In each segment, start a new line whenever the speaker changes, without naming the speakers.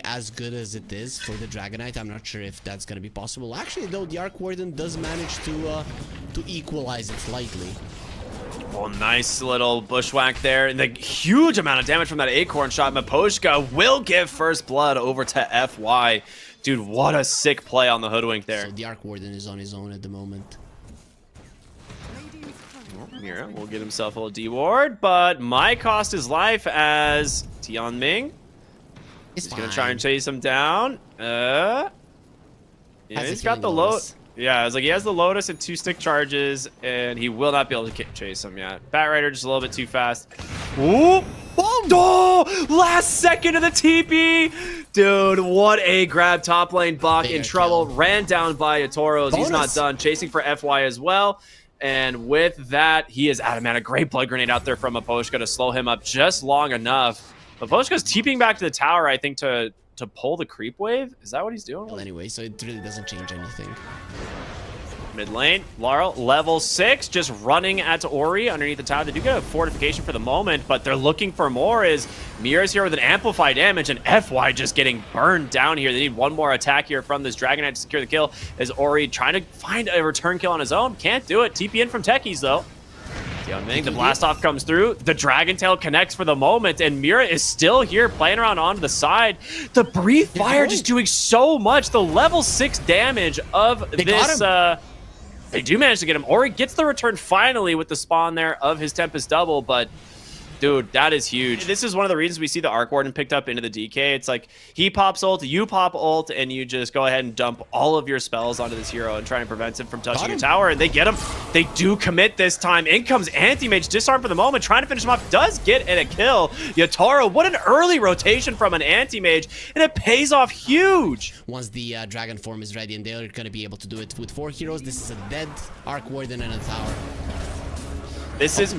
as good as it is for the Dragonite. I'm not sure if that's gonna be possible. Actually, though, the Arc Warden does manage to equalize it slightly.
Oh, nice little bushwhack there, and the huge amount of damage from that acorn shot. Miposhka will give first blood over to FY. Dude, what a sick play on the Hoodwink there.
So the Arc Warden is on his own at the moment.
Mira will get himself a little D-ward, but might cost his life as Tianming is going to try and chase him down. Yeah, he's got the load. Yeah, it's like he has the Lotus and 2 stick charges, and he will not be able to chase him yet. Bat Rider just a little bit too fast. Ooh! Oh! Last second of the TP! Dude, what a grab. Top lane. Bach in trouble. Ran down by Toros. He's not done. Chasing for FY as well. And with that, he is out of mana. Great blood grenade out there from Miposhka to slow him up just long enough. Miposhka's TPing back to the tower, I think, to pull the creep wave. Is that what he's doing?
Well, anyway, so it really doesn't change anything.
Mid lane, Laurel, level 6, just running at Ori underneath the tower. They do get a fortification for the moment, but they're looking for more as Mira's here with an amplified damage, and FY just getting burned down here. They need one more attack here from this Dragonite to secure the kill, as Ori trying to find a return kill on his own. Can't do it. TP in from Techies, though. The blast off comes through. The Dragon Tail connects for the moment, and Mira is still here playing around onto the side. The Breathe Fire just doing so much. The level 6 damage of this. They do manage to get him. Ori gets the return finally with the spawn there of his Tempest Double, but dude, that is huge. This is one of the reasons we see the Arc Warden picked up into the DK. It's like he pops ult, you pop ult, and you just go ahead and dump all of your spells onto this hero and try and prevent him from touching your tower, and they get him. They do commit this time. In comes Anti-Mage, disarm for the moment, trying to finish him off. Does get a kill. Yatoro, what an early rotation from an Anti-Mage, and it pays off huge.
Once the Dragon form is ready, and they're going to be able to do it with 4 heroes, this is a dead Arc Warden and a tower.
This is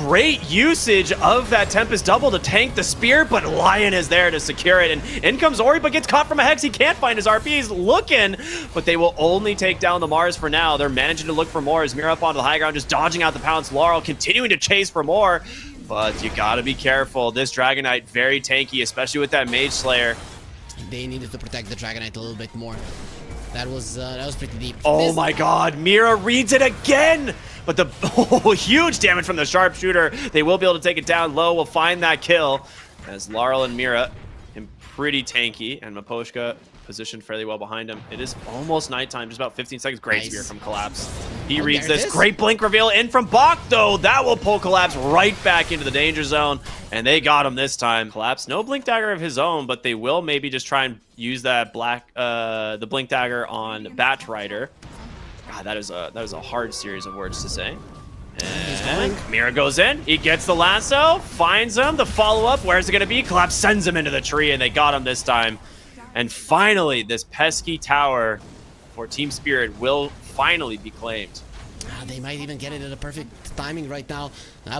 great usage of that Tempest Double to tank the spear, but Lion is there to secure it. And in comes Ori, but gets caught from a Hex. He can't find his RP. He's looking, but they will only take down the Mars for now. They're managing to look for more as Mira up onto the high ground, just dodging out the pounce. Laurel continuing to chase for more, but you gotta be careful. This Dragonite very tanky, especially with that Mage Slayer.
They needed to protect the Dragonite a little bit more. That was pretty deep.
Oh my God, Mira reads it again! But the huge damage from the sharpshooter. They will be able to take it down low. Will find that kill as Laurel and Mira in pretty tanky, and Miposhka positioned fairly well behind him. It is almost nighttime, just about 15 seconds. Great spear from Collapse. He reads this. Great blink reveal in from Bach, though. That will pull Collapse right back into the danger zone, and they got him this time. Collapse, no blink dagger of his own, but they will maybe just try and use that the blink dagger on Bat Rider. God, that is a hard series of words to say. And Mira goes in. He gets the lasso, finds him. The follow-up, where's it going to be? Collapse sends him into the tree, and they got him this time. And finally, this pesky tower for Team Spirit will finally be claimed.
They might even get it at a perfect timing right now.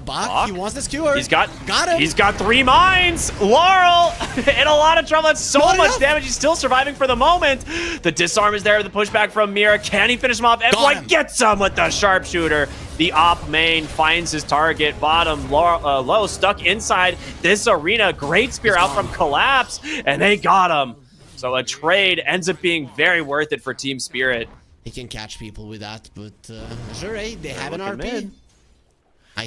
Bach, he wants the skewer.
Got him. He's got 3 mines. Laurel in a lot of trouble. That's so much damage. He's still surviving for the moment. The disarm is there. The pushback from Mira. Can he finish him off? FY gets him with the sharpshooter. The op main finds his target. Bottom, low, stuck inside this arena. Great spear out from Collapse, and they got him. So a trade ends up being very worth it for Team Spirit.
He can catch people with that, but AZURE RAY, they have an RP.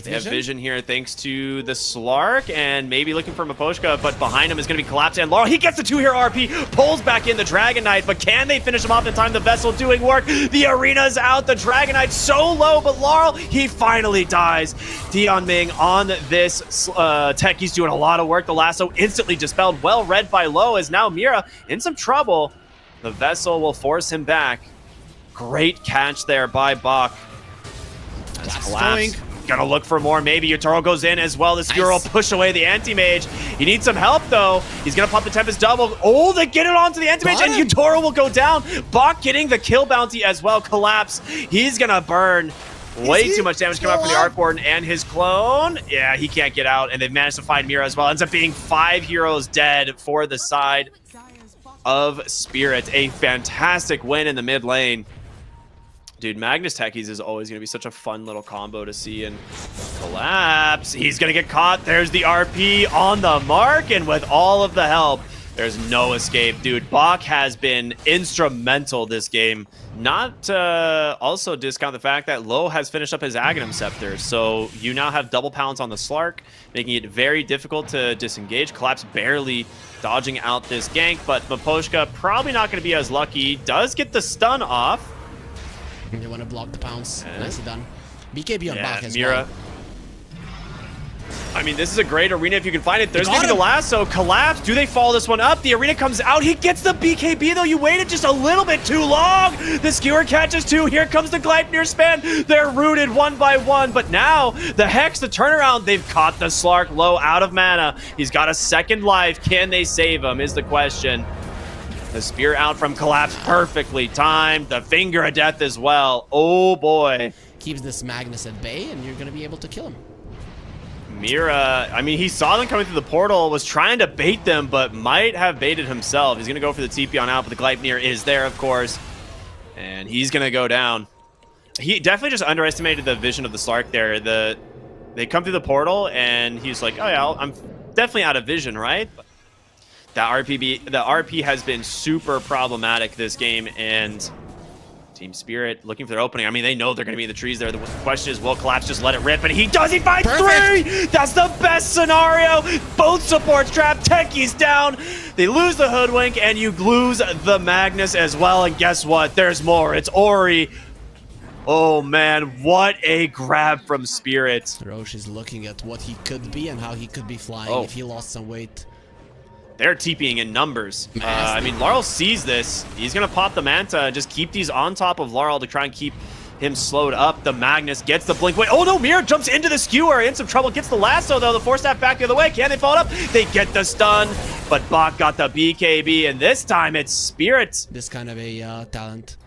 They have vision here thanks to the Slark, and maybe looking for Miposhka, but behind him is going to be Collapse and Laurel. He gets the 2-hero RP, pulls back in the Dragonite, but can they finish him off in time? The Vessel doing work. The arena's out. The Dragonite so low, but Laurel, he finally dies. Tianming on this tech. He's doing a lot of work. The lasso instantly dispelled. Well read by Low, as now Mira in some trouble. The Vessel will force him back. Great catch there by Bach. That's Collapse. Gonna look for more. Maybe Yatoro goes in as well. The Skewer will push away the Anti-Mage. He needs some help, though. He's gonna pop the Tempest Double. Oh, they get it onto the Anti-Mage, and Yatoro will go down. Bach getting the kill bounty as well. Collapse. He's gonna burn. Way too much damage coming out from the Arc Warden and his clone. Yeah, he can't get out, and they've managed to find Mira as well. Ends up being 5 heroes dead for the side of Spirit. A fantastic win in the mid lane. Dude, Magnus Techies is always going to be such a fun little combo to see. And Collapse, he's going to get caught. There's the RP on the mark, and with all of the help There's no escape, dude. Bach has been instrumental this game. Not to also discount the fact that Low has finished up his Aghanim Scepter, so you now have double pounds on the Slark, making it very difficult to disengage. Collapse barely dodging out this gank, but Miposhka probably not going to be as lucky. Does get the stun off.
They want to block the pounce. Nicely done. BKB on Bach as
Mira.
well.
I mean, this is a great arena if you can find it. There's maybe the lasso. Collapse. Do they follow this one up? The arena comes out. He gets the BKB, though. You waited just a little bit too long. The skewer catches two. Here comes the Gleipnir span. They're rooted one by one. But now, the Hex, the turnaround, they've caught the Slark Low out of mana. He's got a second life. Can they save him is the question. The spear out from Collapse, perfectly timed. The finger of death as well. Oh, boy.
Keeps this Magnus at bay, and you're going to be able to kill him.
Mira, I mean, he saw them coming through the portal, was trying to bait them, but might have baited himself. He's going to go for the TP on out, but the Gleipnir is there, of course. And he's going to go down. He definitely just underestimated the vision of the Slark there. They come through the portal, and he's like, oh yeah, I'm definitely out of vision, right? But the RP has been super problematic this game, and Team Spirit looking for their opening. I mean, they know they're going to be in the trees there. The question is, will Collapse just let it rip? And he does. He finds three! That's the best scenario. Both supports trapped. Techi's down. They lose the Hoodwink, and you lose the Magnus as well. And guess what? There's more. It's Ori. Oh, man. What a grab from Spirit.
Roche is looking at what he could be and how he could be flying if he lost some weight.
They're TPing in numbers. I mean, Larl sees this. He's going to pop the Manta and just keep these on top of Larl to try and keep him slowed up. The Magnus gets the blink. Wait, oh no, Mira jumps into the skewer. In some trouble. Gets the lasso, though. The Force Staff back the other way. Can they follow it up? They get the stun. But Bach got the BKB, and this time it's Spirit.
This kind of a talent.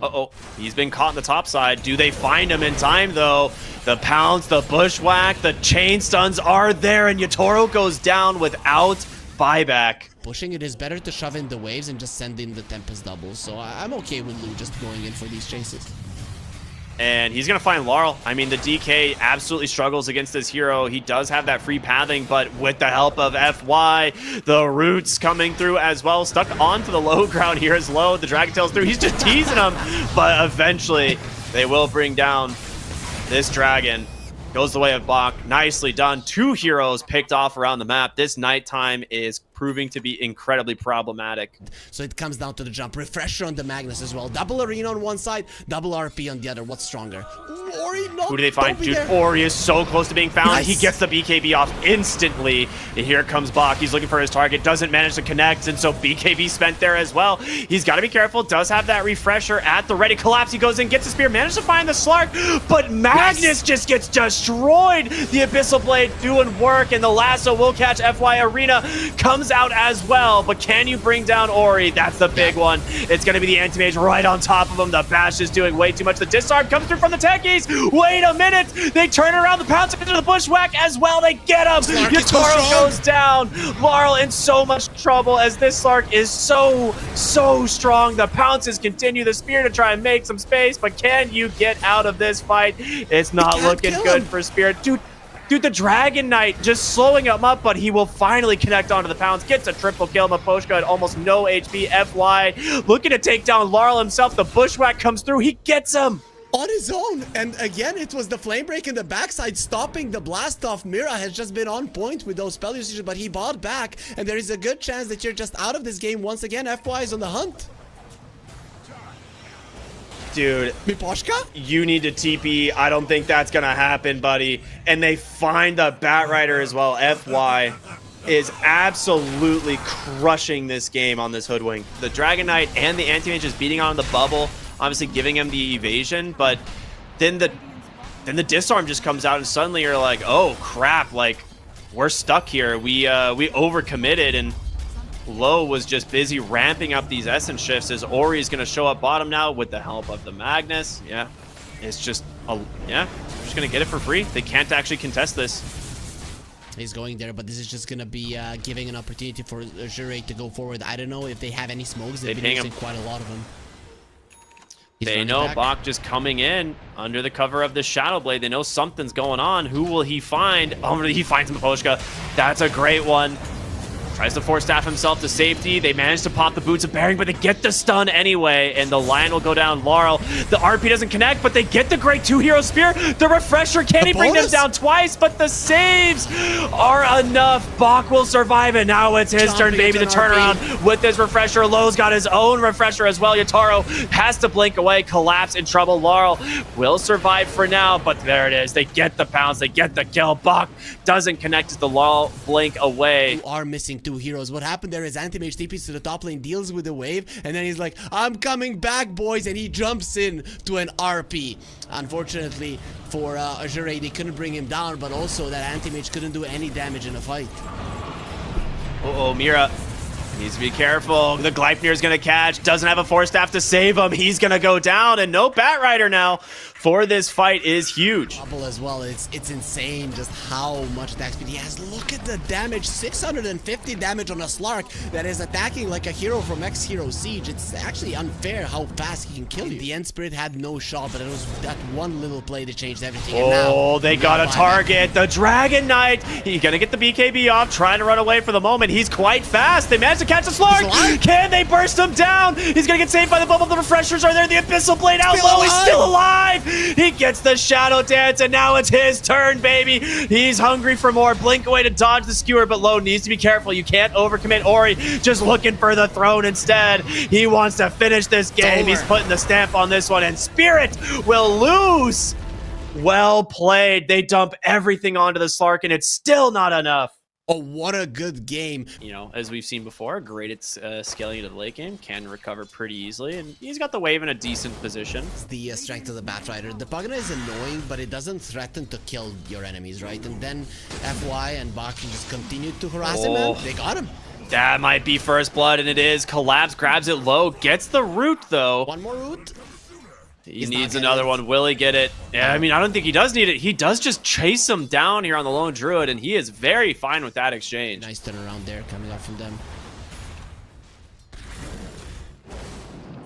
Uh-oh. He's been caught on the top side. Do they find him in time, though? The pounce, the bushwhack, the chain stuns are there, and Yatoro goes down without buyback.
Pushing it is better to shove in the waves and just send in the Tempest doubles, so I'm okay with Lou just going in for these chases.
And he's going to find Larl. I mean, the DK absolutely struggles against this hero. He does have that free pathing, but with the help of FY, the roots coming through as well. Stuck onto the low ground here is Low. The Dragon Tail's through. He's just teasing him, but eventually they will bring down this dragon. Goes the way of Bach. Nicely done. Two heroes picked off around the map. This nighttime is proving to be incredibly problematic.
So it comes down to the jump. Refresher on the Magnus as well. Double Arena on one side, double RP on the other. What's stronger? Ori, no,
who do they find? Dude, Ori is so close to being found.
Nice.
He gets the BKB off instantly. And here comes Bach. He's looking for his target. Doesn't manage to connect, and so BKB spent there as well. He's got to be careful. Does have that refresher at the ready. Collapse. He goes in, gets the spear, manages to find the Slark, but Magnus just gets destroyed. The Abyssal Blade doing work, and the lasso will catch FY. Arena comes out as well, but can you bring down Ori? That's the big one. It's going to be the Anti-Mage right on top of him. The Bash is doing way too much. The disarm comes through from the Techies. Wait a minute. They turn around the pounce into the bushwhack as well. They get him. Yatoro goes down. Larl in so much trouble as this Slark is so strong. The pounces continue. The spear to try and make some space, but can you get out of this fight? It's not looking good for Spirit. Dude, the Dragon Knight just slowing him up, but he will finally connect onto the pounce. Gets a triple kill. Miposhka at almost no HP. FY looking to take down Larl himself. The bushwhack comes through. He gets him.
On his own. And again, it was the flame break in the backside stopping the blast off. Mira has just been on point with those spell usages, but he bought back. And there is a good chance that you're just out of this game once again. FY is on the hunt.
Dude,
Miposhka?
You need to TP. I don't think that's going to happen, buddy. And they find the Batrider as well. FY is absolutely crushing this game on this Hoodwink. The Dragon Knight and the Anti-Mage is beating on the bubble, obviously giving him the evasion, but then the disarm just comes out and suddenly you're like, oh crap, like we're stuck here. We overcommitted, and Low was just busy ramping up these essence shifts as Ori is going to show up bottom now with the help of the Magnus. Yeah, it's just, they're just going to get it for free. They can't actually contest this.
He's going there, but this is just going to be giving an opportunity for AZURE Ray to go forward. I don't know if they have any smokes. They've been using quite a lot of them.
They know Bach just coming in under the cover of the Shadow Blade. They know something's going on. Who will he find? Oh, he finds Miposhka. That's a great one. Tries to force staff himself to safety. They manage to pop the boots of Bearing, but they get the stun anyway, and the Lion will go down. Laurel, the RP doesn't connect, but they get the great 2-hero spear. The refresher, can he bring them down twice? But the saves are enough. Bach will survive, and now it's his turn, baby. The turnaround with this refresher. Lowe's got his own refresher as well. Yatoro has to blink away. Collapse in trouble. Laurel will survive for now, but there it is. They get the pounce. They get the kill. Bach doesn't connect as the Laurel blink away.
You are missing 2 heroes. What happened there is Anti-Mage TPs to the top lane, deals with the wave, and then he's like, I'm coming back, boys, and he jumps in to an RP. Unfortunately for AZURE Ray, they couldn't bring him down, but also that Anti-Mage couldn't do any damage in a fight.
Uh-oh, Mira needs to be careful. The Gleipnir is going to catch. Doesn't have a Force Staff to save him. He's going to go down, and no Bat Rider now for this fight is huge.
As well, it's insane just how much attack speed he has. Look at the damage, 650 damage on a Slark that is attacking like a hero from X-Hero Siege. It's actually unfair how fast he can kill you. The End Spirit had no shot, but it was that one little play that changed everything.
Oh, they got a target. The Dragon Knight. He's going to get the BKB off, trying to run away for the moment. He's quite fast. They managed to catch the Slark. Can they burst him down? He's going to get saved by the bubble. The refreshers are there. The Abyssal Blade out low. He's still alive. He gets the Shadow Dance, and now it's his turn, baby. He's hungry for more. Blink away to dodge the skewer, but Lowe needs to be careful. You can't overcommit. Ori just looking for the throne instead. He wants to finish this game. He's putting the stamp on this one, and Spirit will lose. Well played. They dump everything onto the Slark, and it's still not enough.
Oh, what a good game.
You know, as we've seen before, great at scaling into the late game, can recover pretty easily, and he's got the wave in a decent position.
It's the strength of the Bat Rider. The Pugna is annoying, but it doesn't threaten to kill your enemies, right? And then FY and Bach can just continue to harass him, and they got him.
That might be first blood, and it is. Collapse grabs it low, gets the root, though.
One more root.
He needs another one. Will he get it? Yeah, I mean, I don't think he does need it. He does just chase him down here on the lone druid, and he is very fine with that exchange.
Nice turnaround there coming up from them.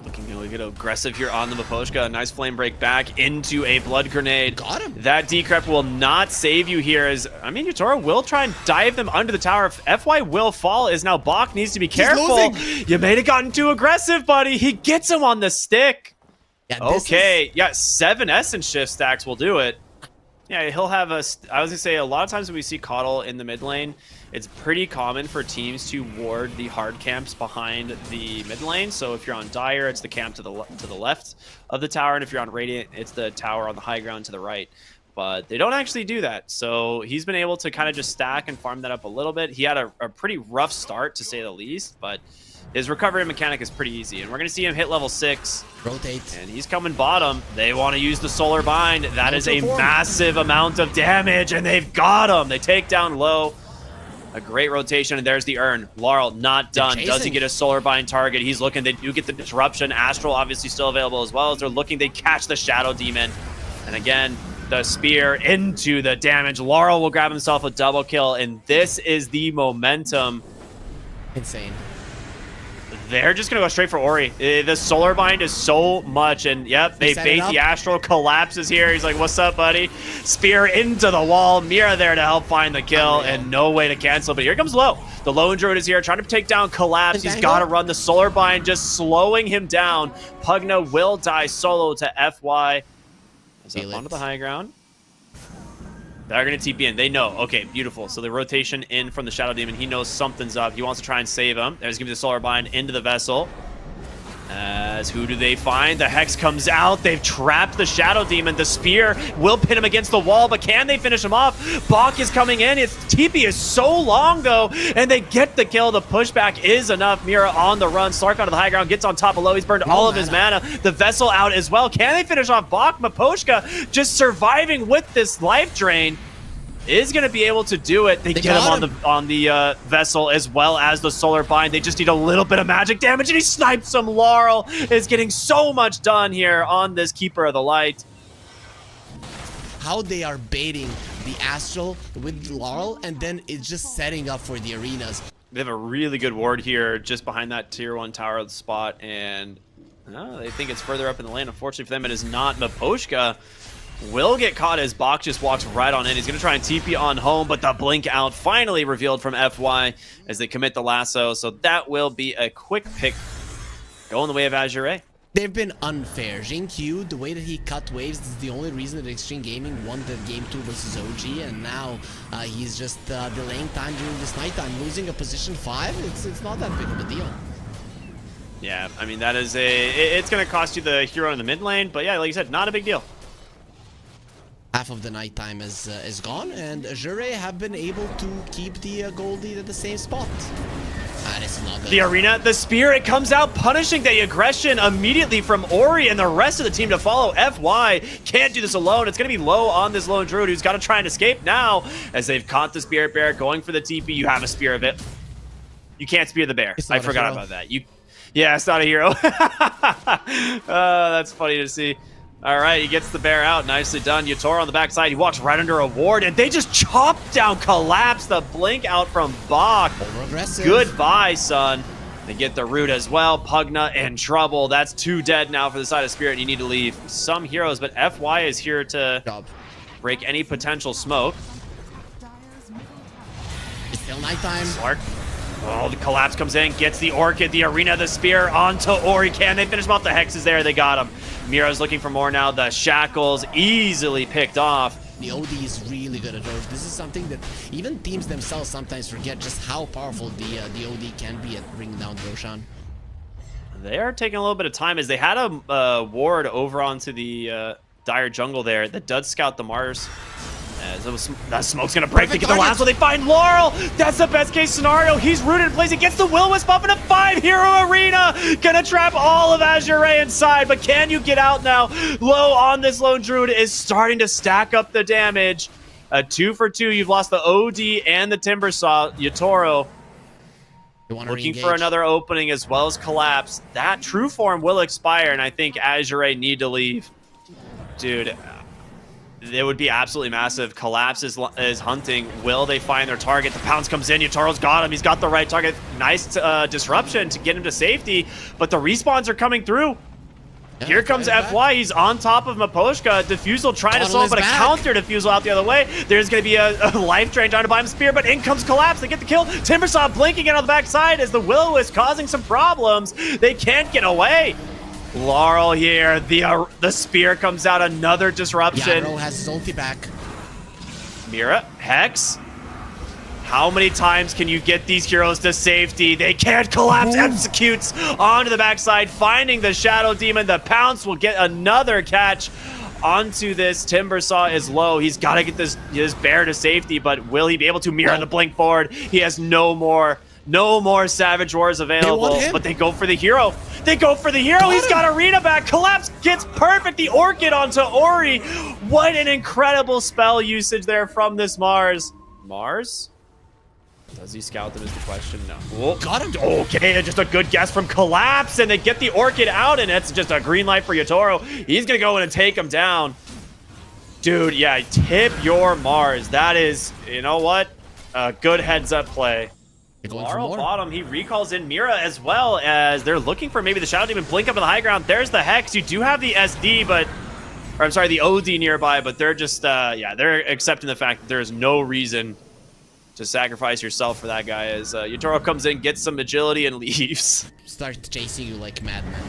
Looking a little aggressive here on the Miposhka. A nice flame break back into a blood grenade.
Got him.
That decrep will not save you here. As I mean, Yatoro will try and dive them under the tower. If FY will fall, is now Bach needs to be careful. You may have gotten too aggressive, buddy. He gets him on the stick.
Yeah,
okay, yeah, 7 Essence Shift stacks will do it. Yeah, he'll have a... I was going to say, a lot of times when we see Coddle in the mid lane, it's pretty common for teams to ward the hard camps behind the mid lane. So if you're on Dire, it's the camp to the left of the tower, and if you're on Radiant, it's the tower on the high ground to the right. But they don't actually do that. So he's been able to kind of just stack and farm that up a little bit. He had a pretty rough start, to say the least, but... his recovery mechanic is pretty easy, and we're going to see him hit level 6.
Rotate.
And he's coming bottom. They want to use the Solar Bind. That is a massive amount of damage, and they've got him. They take down low. A great rotation, and there's the urn. Laurel not done. Does he get a Solar Bind target? He's looking. They do get the disruption. Astral obviously still available as well. As they're looking, they catch the Shadow Demon. And again, the spear into the damage. Laurel will grab himself a double kill, and this is the momentum.
Insane.
They're just going to go straight for Ori. The Solar Bind is so much, and yep, they bait the Astral. Collapses here. He's like, what's up, buddy? Spear into the wall. Mira there to help find the kill, and no way to cancel, but here comes Low. The Lone Druid is here, trying to take down Collapse. He's got to run the Solar Bind, just slowing him down. Pugna will die solo to FY. Is up onto the high ground. They're going to TP in. They know. Okay, beautiful. So the rotation in from the Shadow Demon. He knows something's up. He wants to try and save him. There's going to be the Solar Bind into the vessel. As who do they find? The Hex comes out. They've trapped the Shadow Demon. The Spear will pin him against the wall, but can they finish him off? Bach is coming in. His TP is so long, though, and they get the kill. The pushback is enough. Mira on the run. Stark onto the high ground. Gets on top of low. He's burned all of his mana. The Vessel out as well. Can they finish off Bach? Miposhka just surviving with this life drain. Is going to be able to do it. They get him on the vessel as well as the Solar Bind. They just need a little bit of magic damage, and he snipes him. Laurel is getting so much done here on this Keeper of the Light.
How they are baiting the Astral with Laurel, and then it's just setting up for the arenas.
They have a really good ward here just behind that tier 1 tower spot, and they think it's further up in the lane. Unfortunately for them, it is not. Miposhka will get caught as Bach just walks right on in. He's going to try and TP on home, but the blink out finally revealed from FY as they commit the lasso. So that will be a quick pick going the way of AZURE RAY.
They've been unfair. Q, the way that he cut waves is the only reason that Extreme Gaming won the game 2 versus OG, and now he's just delaying time during this nighttime, losing a position 5. It's not that big of a deal.
Yeah, I mean, that is it's going to cost you the hero in the mid lane, but yeah, like you said, not a big deal.
Half of the nighttime is gone, and AZURE RAY have been able to keep the gold lead at the same spot. It's not good.
The arena, the Spirit comes out, punishing the aggression immediately from Ori and the rest of the team to follow. FY can't do this alone. It's going to be low on this lone druid who's got to try and escape now as they've caught the Spirit Bear going for the TP. You have a spear of it. You can't spear the bear. I forgot about that. Yeah, it's not a hero. That's funny to see. All right, he gets the bear out. Nicely done. Yatoro on the backside. He walks right under a ward, and they just chop down, collapse the blink out from Bach. Goodbye, son. They get the root as well. Pugna in trouble. That's 2 dead now for the side of Spirit, and you need to leave some heroes, but FY is here to break any potential smoke.
It's still nighttime.
Slark. Oh, the collapse comes in, gets the Orchid, the Arena, the Spear onto Ori. Can they finish him off? The Hex is there. They got him. Mira's looking for more now. The Shackles easily picked off.
The OD is really good at Roach. This is something that even teams themselves sometimes forget just how powerful the OD can be at bringing down Roshan.
They are taking a little bit of time as they had a ward over onto the Dire jungle there that does scout the Mars. That smoke's gonna break. They get the last one. They find Laurel. That's the best case scenario. He's rooted in place. He gets the Will-Wisp up in a 5-hero arena. Gonna trap all of AZURE RAY inside, but can you get out now? Low on this lone druid is starting to stack up the damage. A 2 for 2. You've lost the OD and the Timbersaw. Yatoro looking for another opening as well as collapse. That true form will expire, and I think AZURE RAY need to leave. Dude, it would be absolutely massive. Collapse is hunting. Will they find their target? The pounce comes in. Yatoro's got him. He's got the right target. Nice disruption to get him to safety, but the respawns are coming through. Yeah, here comes FY. He's on top of Maposhka. Diffusal trying to solve, but a counter Diffusal out the other way. There's going to be a life drain trying to buy him Spear, but in comes Collapse. They get the kill. Timbersaw blinking in on the backside as the Will-O-Wisp causing some problems. They can't get away. Laurel here. The Spear comes out. Another disruption.
Yarrow has his ulti back.
Mira, Hex. How many times can you get these heroes to safety? They can't. Collapse. Executes onto the backside, finding the Shadow Demon. The Pounce will get another catch onto this. Timbersaw is low. He's got to get his bear to safety, but will he be able to? Mira the blink forward. He has no more Savage Wars available, but they go for the hero. They go for the hero. He's got Arena back. Collapse gets perfect. The Orchid onto Ori. What an incredible spell usage there from this Mars. Mars? Does he scout them is the question? No. Oh, got him. Okay, just a good guess from Collapse, and they get the Orchid out, and it's just a green light for Yatoro. He's going to go in and take him down. Dude, yeah, tip your Mars. That is, you know what? A good heads-up play. Laurel bottom, he recalls in Mira as well as they're looking for maybe the Shadow Demon blink up in the high ground. There's the Hex. You do have the SD, but, or I'm sorry, the OD nearby, but they're just, yeah, they're accepting the fact that there is no reason to sacrifice yourself for that guy as Yatoro comes in, gets some agility, and leaves.
Start chasing you like madmen.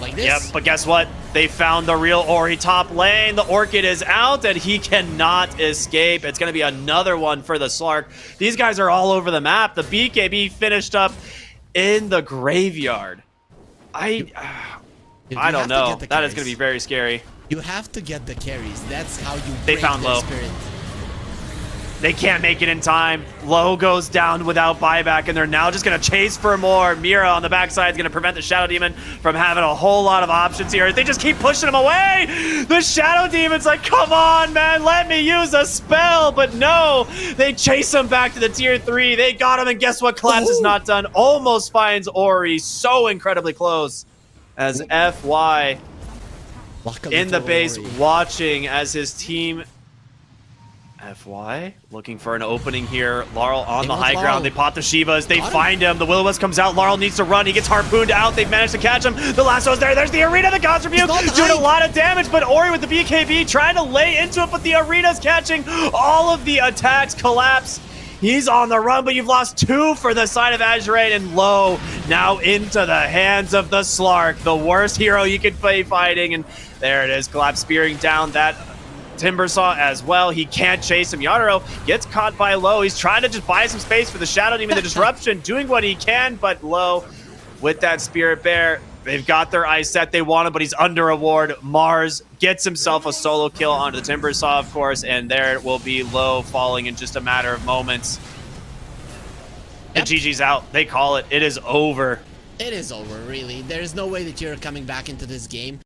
Like this?
Yep, but guess what? They found the real Ori top lane. The Orchid is out, and he cannot escape. It's going to be another one for the Slark. These guys are all over the map. The BKB finished up in the graveyard. I don't know. That is going to be very scary.
You have to get the carries. That's how you
break found low.
Spirit.
They can't make it in time. Low goes down without buyback, and they're now just going to chase for more. Mira on the backside is going to prevent the Shadow Demon from having a whole lot of options here. They just keep pushing him away. The Shadow Demon's like, come on, man, let me use a spell. But no, they chase him back to the tier 3. They got him, and guess what? Collapse is not done. Almost finds Ori. So incredibly close as FY in the base watching as his team FY looking for an opening here. Laurel on the
want
high
Laurel.
ground. They pop the Shivas. They
Got him.
find him. The Will-O-Wisp comes out. Laurel needs to run. He gets harpooned out. They've managed to catch him. The lasso's there. There's the Arena. The God's Rebuke
not
doing a
dying.
lot of damage, but Ori with the BKB trying to lay into it, but the Arena's catching. All of the attacks collapse. He's on the run, but you've lost 2 for the side of AZURE Ray, and Low now into the hands of the Slark, the worst hero you could play fighting, and there it is. Collapse spearing down that Timbersaw as well. He can't chase him. Yatoro gets caught by Low. He's trying to just buy some space for the Shadow Demon, the Disruption, doing what he can, but Low with that Spirit Bear. They've got their ice set they wanted, but he's under a ward. Mars gets himself a solo kill onto the Timbersaw, of course, and there it will be Low falling in just a matter of moments. And GG's out. They call it. It is over.
It is over, really. There's no way that you're coming back into this game.